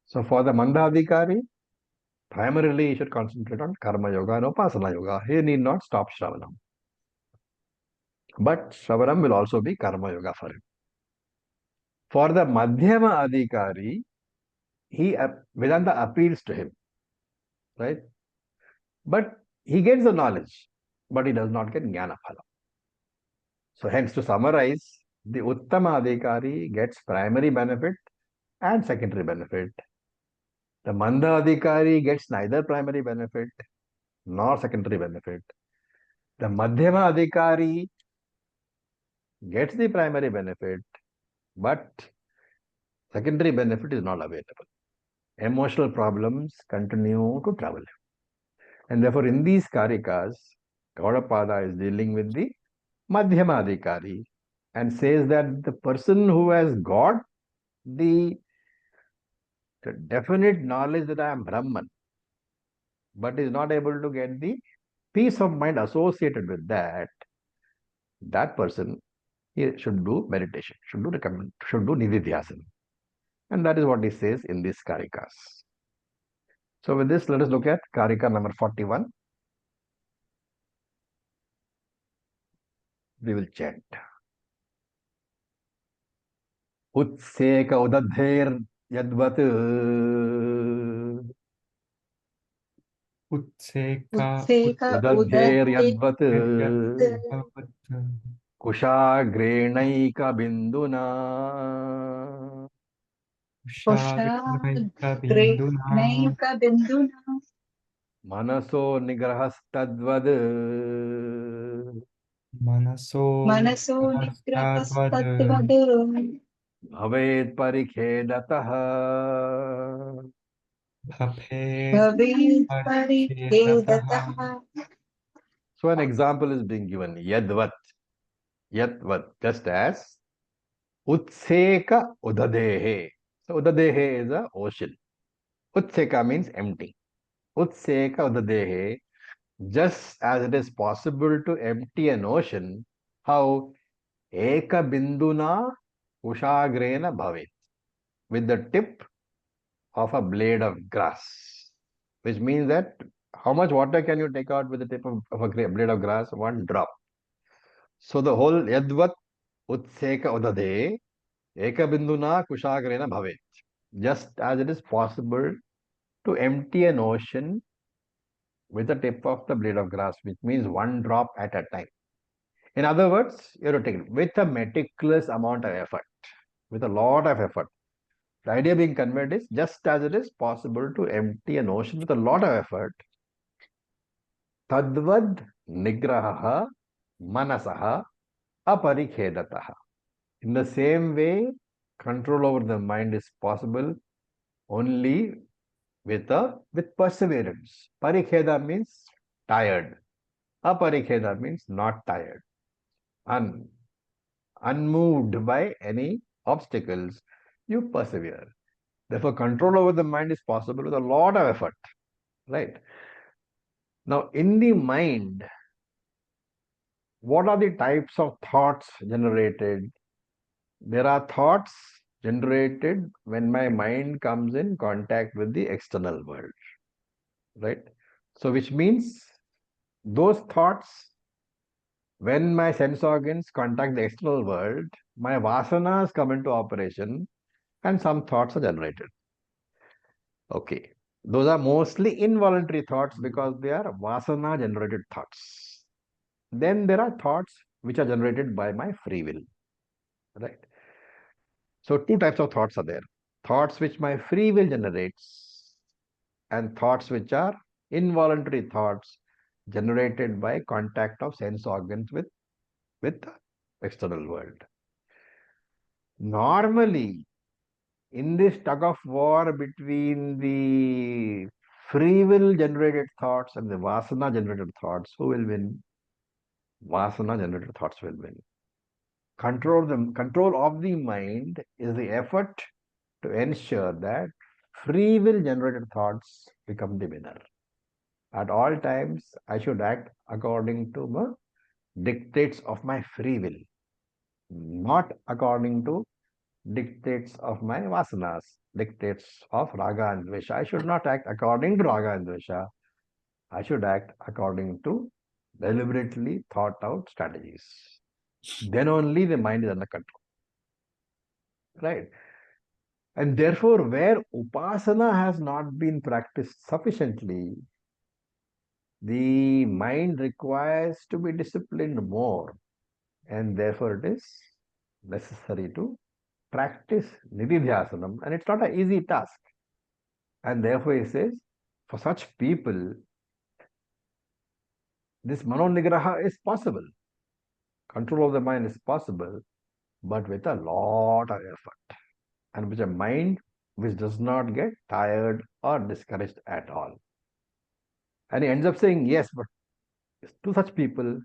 Speaker 3: So for the Manda Adhikari, primarily he should concentrate on Karma Yoga and Upasana Yoga. He need not stop Shravanam. But Shravanam will also be Karma Yoga for him. For the Madhyama Adhikari, Vedanta appeals to him, right? But he gets the knowledge, but he does not get Jnana Phala. So hence, to summarize, the Uttama Adhikari gets primary benefit and secondary benefit. The Manda Adhikari gets neither primary benefit nor secondary benefit. The Madhyama Adhikari gets the primary benefit, but secondary benefit is not available. Emotional problems continue to trouble him. And therefore, in these Karikas, Gaudapada is dealing with the Madhyama Adhikari and says that the person who has got the definite knowledge that I am Brahman, but is not able to get the peace of mind associated with that, that person he should do meditation, should do Nididhyasana. And that is what he says in these Karikas. So with this, let us look at Karika number 41. We will chant. Utseka udadher yadvat
Speaker 4: Utseka
Speaker 3: udadher yadvat
Speaker 4: Yadvat
Speaker 3: kushagreenaika binduna
Speaker 4: Kushagranaika Binduna
Speaker 1: Binduna
Speaker 3: manaso nigrahastadvad
Speaker 4: Manaso
Speaker 1: Manaso
Speaker 4: Nihastadvad
Speaker 1: Nigrahastattvadu
Speaker 3: bhavet parikhedatah.
Speaker 4: Bhavet
Speaker 1: Bhavet
Speaker 4: Parikhetataha
Speaker 1: Parikhedatah.
Speaker 3: So an example is being given. Yadvat. Yadvat. Just as Utseka udadehe. So udadehe is a ocean. Utseka means empty. Utseka udadehe. Just as it is possible to empty an ocean, how eka binduna kushagrena bhavet. With the tip of a blade of grass. Which means that how much water can you take out with the tip of a blade of grass? One drop. So the whole yadvat utseka udade ekabinduna kushagrena bhavet. Just as it is possible to empty an ocean with the tip of the blade of grass, which means one drop at a time. In other words, you have to take it with a meticulous amount of effort, with a lot of effort. The idea being conveyed is just as it is possible to empty an ocean with a lot of effort, tadvad nigraha manasaha aparikhedataha. In the same way, control over the mind is possible only with perseverance. Parikheda means tired. Aparikheda means not tired. Unmoved by any obstacles, you persevere. Therefore, control over the mind is possible with a lot of effort. Right? Now, in the mind, what are the types of thoughts generated? There are thoughts generated when my mind comes in contact with the external world. Right? So, which means those thoughts, when my sense organs contact the external world, my vasanas come into operation and some thoughts are generated. Okay. Those are mostly involuntary thoughts because they are vasana generated thoughts. Then there are thoughts which are generated by my free will, right? So two types of thoughts are there. Thoughts which my free will generates and thoughts which are involuntary thoughts generated by contact of sense organs with the external world. Normally, in this tug of war between the free will generated thoughts and the vasana generated thoughts, who will win? Vasana generated thoughts will win. Control of the mind is the effort to ensure that free will generated thoughts become the winner. At all times, I should act according to the dictates of my free will, not according to dictates of my vasanas, dictates of raga and dvesha. I should not act according to raga and dvesha. I should act according to deliberately thought out strategies. Then only the mind is under control. Right? And therefore, where upasana has not been practiced sufficiently, the mind requires to be disciplined more. And therefore, it is necessary to practice nididhyasanam. And it's not an easy task. And therefore, he says, for such people, this manonigraha is possible. Control of the mind is possible, but with a lot of effort. And with a mind which does not get tired or discouraged at all. And he ends up saying, yes, but to such people,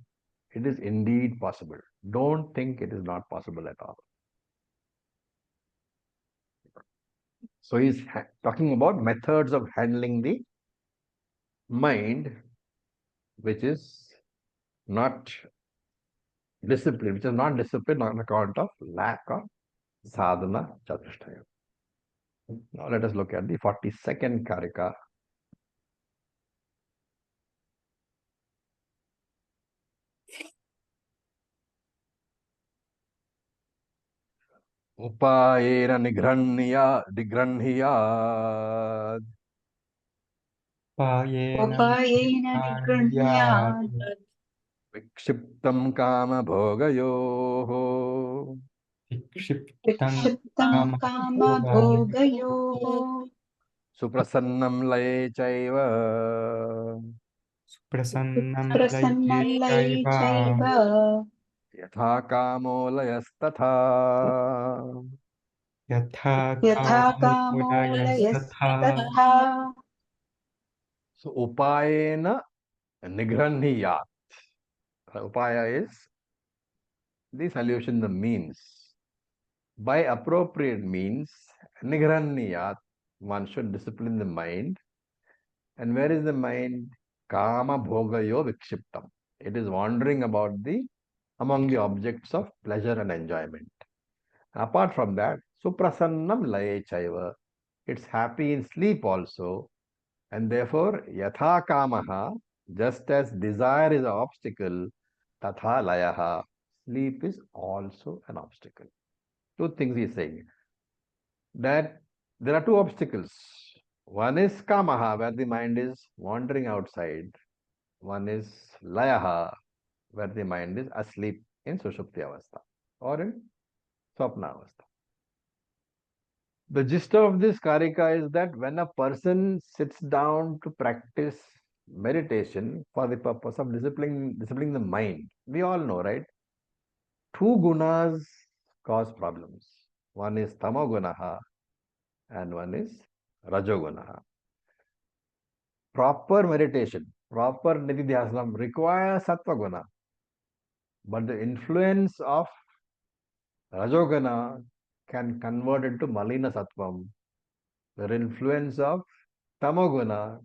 Speaker 3: it is indeed possible. Don't think it is not possible at all. So he's talking about methods of handling the mind, which is not discipline, which is not discipline on account of lack of sadhana chatushtaya. Now let us look at the 42nd Karika. Upayena nigrahniya
Speaker 4: पायेन
Speaker 1: उपायेन
Speaker 4: निगृह्णायात्
Speaker 1: निगृह्णात्
Speaker 3: vikshiptam kama bhogayoho
Speaker 4: विक्षिप्तं
Speaker 1: विक्षिप्तं
Speaker 4: कामभोगाय
Speaker 1: कामभोगयोः
Speaker 3: suprasannam laye chaiva
Speaker 4: सुप्रसन्नं लये
Speaker 1: प्रसन्नं लये
Speaker 4: चैव
Speaker 1: चैव
Speaker 3: यथा कामो लयस्तथा.
Speaker 4: यथा
Speaker 1: यथा
Speaker 4: कामो
Speaker 1: कामो
Speaker 4: लयस्तथा
Speaker 1: लयस्तथा.
Speaker 3: So upayena nigrahniya. Upaya is the solution, the means. By appropriate means, nigrahniya, one should discipline the mind. And where is the mind? Kama bhogayo vikshiptam. It is wandering about among the objects of pleasure and enjoyment. Apart from that, suprasannam laye chaiva. It's happy in sleep also. And therefore, yatha kamaha, just as desire is an obstacle, tatha layaha, sleep is also an obstacle. Two things he's saying. That there are two obstacles. One is kamaha, where the mind is wandering outside. One is layaha, where the mind is asleep in sushupti avastha or in swapna avastha. The gist of this karika is that when a person sits down to practice meditation for the purpose of disciplining the mind, we all know, right? Two gunas cause problems. One is tamagunaha and one is rajogunaha. Proper meditation, proper nididhyasanam requires sattva guna. But the influence of rajoguna can convert into malina sattvam. The influence of tamoguna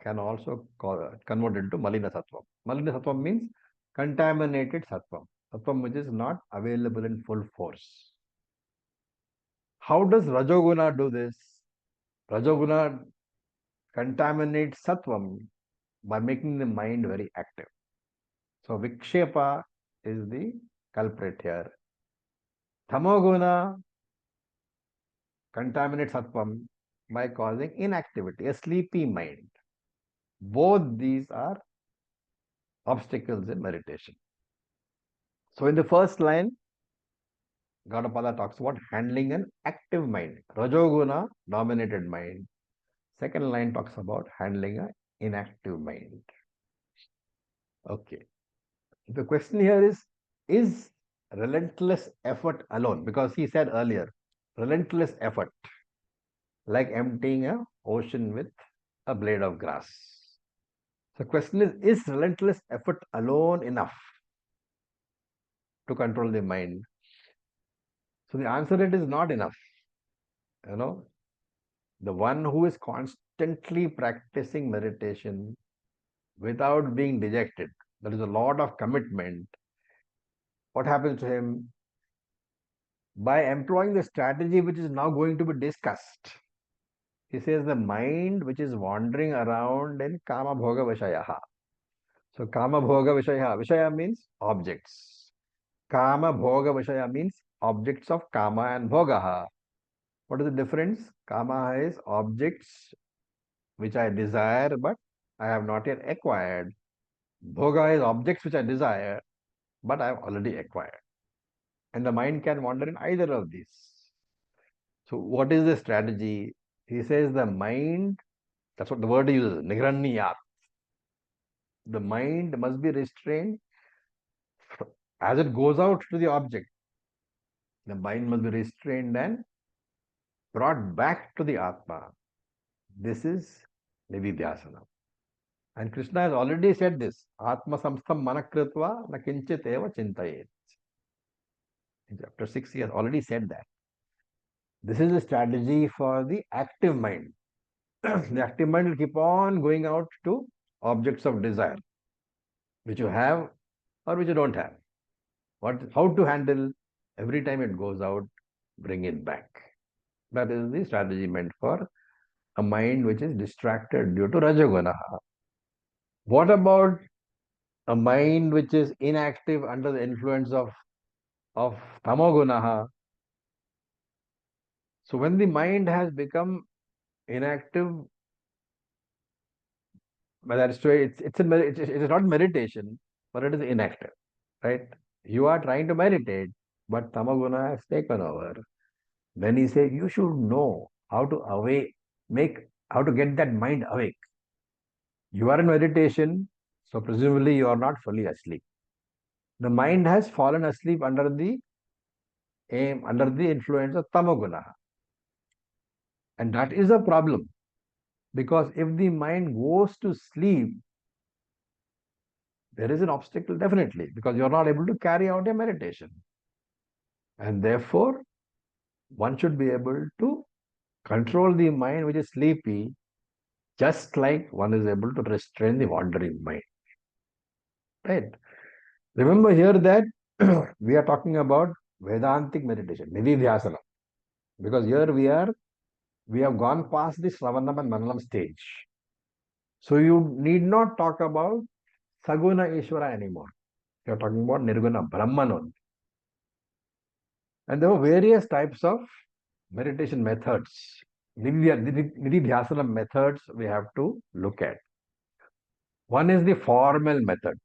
Speaker 3: can also convert into malina sattvam. Malina sattvam means contaminated sattvam. Sattvam which is not available in full force. How does rajoguna do this? Rajoguna contaminates sattvam by making the mind very active. So vikshepa is the culprit here. Tamoguna contaminates sattvam by causing inactivity, a sleepy mind. Both these are obstacles in meditation. So in the first line, Gaudapada talks about handling an active mind, Rajoguna dominated mind. Second line talks about handling an inactive mind. Okay. The question here is relentless effort alone? Because he said earlier, relentless effort, like emptying an ocean with a blade of grass. The question is relentless effort alone enough to control the mind? So the answer it is not enough. You know, the one who is constantly practicing meditation without being dejected, there is a lot of commitment. What happens to him? By employing the strategy which is now going to be discussed, he says the mind which is wandering around in kama bhoga vishayaha. So kama bhoga vishaya, vishaya means objects. Kama bhoga vishaya means objects of kama and bhogaha. What is the difference? Kama is objects which I desire but I have not yet acquired. Bhoga is objects which I desire but I have already acquired. And the mind can wander in either of these. So what is the strategy? He says the mind, that's what the word he uses, nigranniyat. The mind must be restrained as it goes out to the object. The mind must be restrained and brought back to the Atma. This is Nividhyasana. And Krishna has already said this. Atma samstham manakritva na kinchit eva chintayet. In chapter 6, he has already said that. This is the strategy for the active mind. The active mind will keep on going out to objects of desire, which you have or which you don't have. How to handle? Every time it goes out, bring it back. That is the strategy meant for a mind which is distracted due to Rajoguna. What about a mind which is inactive under the influence of Tamogunaha? So when the mind has become inactive, well, that's true. It is not meditation, but it is inactive, right? You are trying to meditate, but Tamaguna has taken over. Then he says you should know how to how to get that mind awake. You are in meditation, so presumably you are not fully asleep. The mind has fallen asleep under the influence of Tamaguna. And that is a problem. Because if the mind goes to sleep, there is an obstacle definitely, because you are not able to carry out your meditation. And therefore, one should be able to control the mind which is sleepy, just like one is able to restrain the wandering mind. Right? Remember here that we are talking about Vedantic meditation, Nididhyasana. Because here we have gone past the Sravanam and Manalam stage. So you need not talk about Saguna Ishvara anymore. You are talking about Nirguna Brahman only. And there were various types of meditation methods. Nididhyasana methods we have to look at. One is the formal method,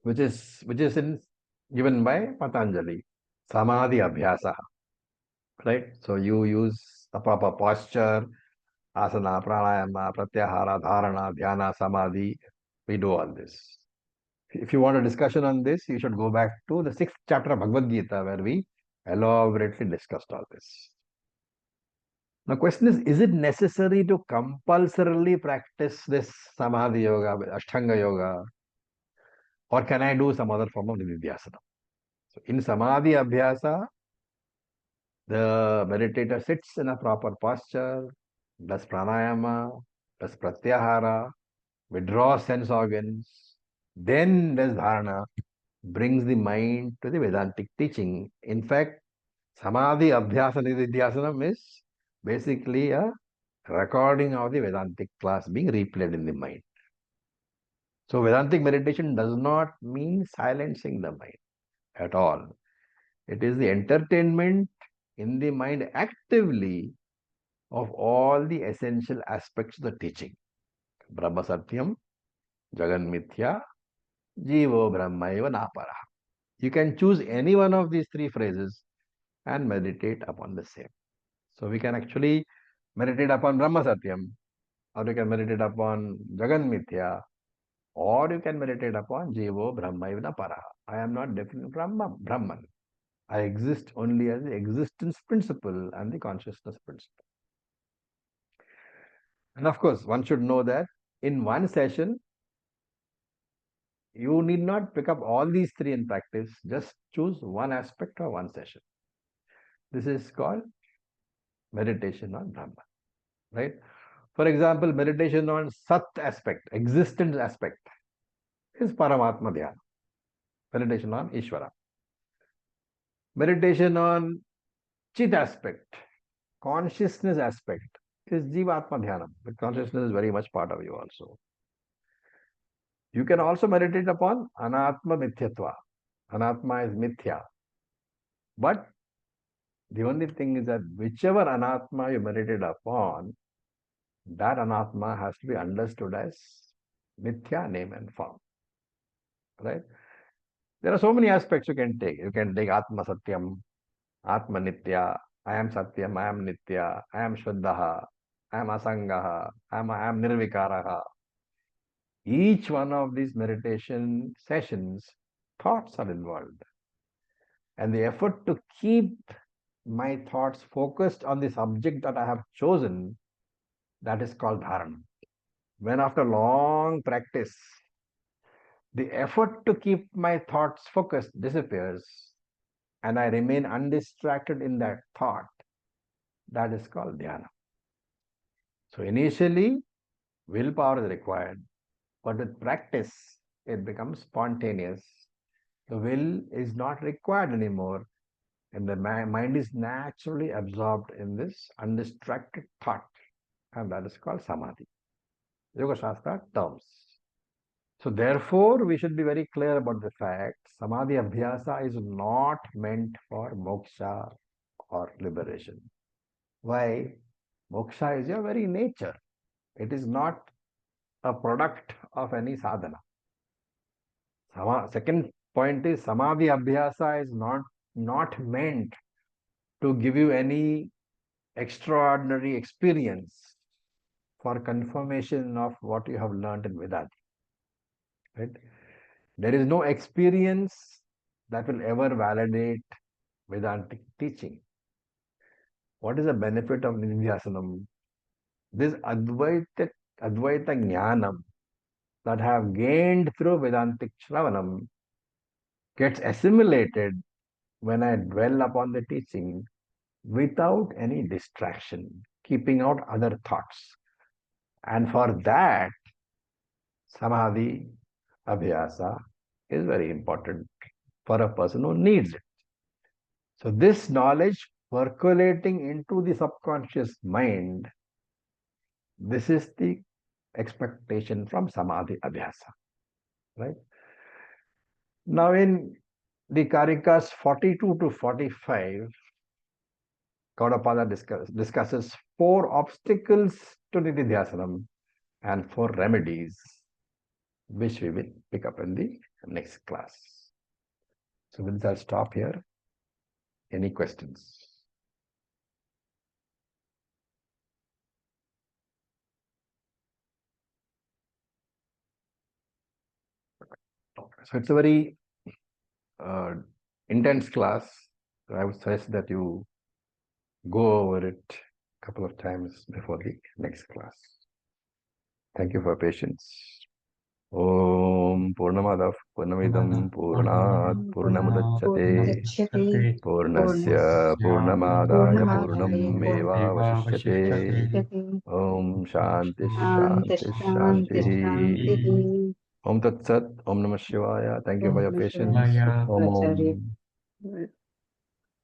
Speaker 3: which is given by Patanjali, Samadhi Abhyasa. Right? So you use the proper posture, asana, pranayama, pratyahara, dharana, dhyana, samadhi. We do all this. If you want a discussion on this, you should go back to the 6th chapter of Bhagavad Gita, where we elaborately discussed all this. Now, question is it necessary to compulsorily practice this Samadhi Yoga, Ashtanga Yoga, or can I do some other form of Nididhyasana? So, in Samadhi Abhyasa, the meditator sits in a proper posture, does pranayama, does pratyahara, withdraws sense organs, then does dharana, brings the mind to the Vedantic teaching. In fact, Samadhi Abhyasa Nididhyasanam is basically a recording of the Vedantic class being replayed in the mind. So Vedantic meditation does not mean silencing the mind at all. It is the entertainment in the mind actively of all the essential aspects of the teaching. Brahma Satyam, Jagan Mithya, Jivo Brahmaiva Napara. You can choose any one of these three phrases and meditate upon the same. So we can actually meditate upon Brahma Satyam, or you can meditate upon Jagan Mithya, or you can meditate upon Jivo Brahmaiva Para. I am not definitely Brahman. I exist only as the existence principle and the consciousness principle. And of course, one should know that in one session, you need not pick up all these three in practice. Just choose one aspect or one session. This is called meditation on Brahman, right? For example, meditation on Sat aspect, existence aspect, is Paramatma Dhyana. Meditation on Ishvara. Meditation on Chit aspect, consciousness aspect, is Jivatma Dhyana. But consciousness is very much part of you also. You can also meditate upon Anatma Mithyatva. Anatma is Mithya. But the only thing is that whichever Anatma you meditate upon, that Anatma has to be understood as Mithya, name and form. Right? There are so many aspects you can take. You can take Atma Satyam, Atma Nitya, I am Satyam, I am Nitya, I am Shuddhaha, I am Asangaha, I am Nirvikaraha. Each one of these meditation sessions, thoughts are involved. And the effort to keep my thoughts focused on the subject that I have chosen, that is called dharana. When after long practice, the effort to keep my thoughts focused disappears and I remain undistracted in that thought, that is called dhyana. So initially, willpower is required, but with practice, it becomes spontaneous. The will is not required anymore, and the mind is naturally absorbed in this undistracted thought, and that is called samadhi. Yoga Shastra terms. So therefore, we should be very clear about the fact samadhi abhyasa is not meant for moksha or liberation. Why? Moksha is your very nature. It is not a product of any sadhana. Second point is samadhi abhyasa is not meant to give you any extraordinary experience for confirmation of what you have learned in Vedanta. Right? There is no experience that will ever validate Vedantic teaching. What is the benefit of Nidhyasanam? This Advaita Jnanam that I have gained through Vedantic Shravanam gets assimilated when I dwell upon the teaching without any distraction, keeping out other thoughts. And for that, Samadhi Abhyasa is very important for a person who needs it. So this knowledge percolating into the subconscious mind, this is the expectation from Samadhi Abhyasa, right? Now in the Karikas 42 to 45, Gaudapada discusses 4 obstacles to Nididhyasanam and 4 remedies, which we will pick up in the next class. So with this, I'll stop here. Any questions? So it's a very intense class. So I would suggest that you go over it a couple of times before the next class. Thank you for your patience. Om Purnamadav Purnamidam Purnat Purnamudachyate Purnasya Purnamadaya Purnam Eva Vasishyate Om Shanti Shanti Shanti Om Tat Sat Om Namah Shivaya. Thank you for your patience. Om Om.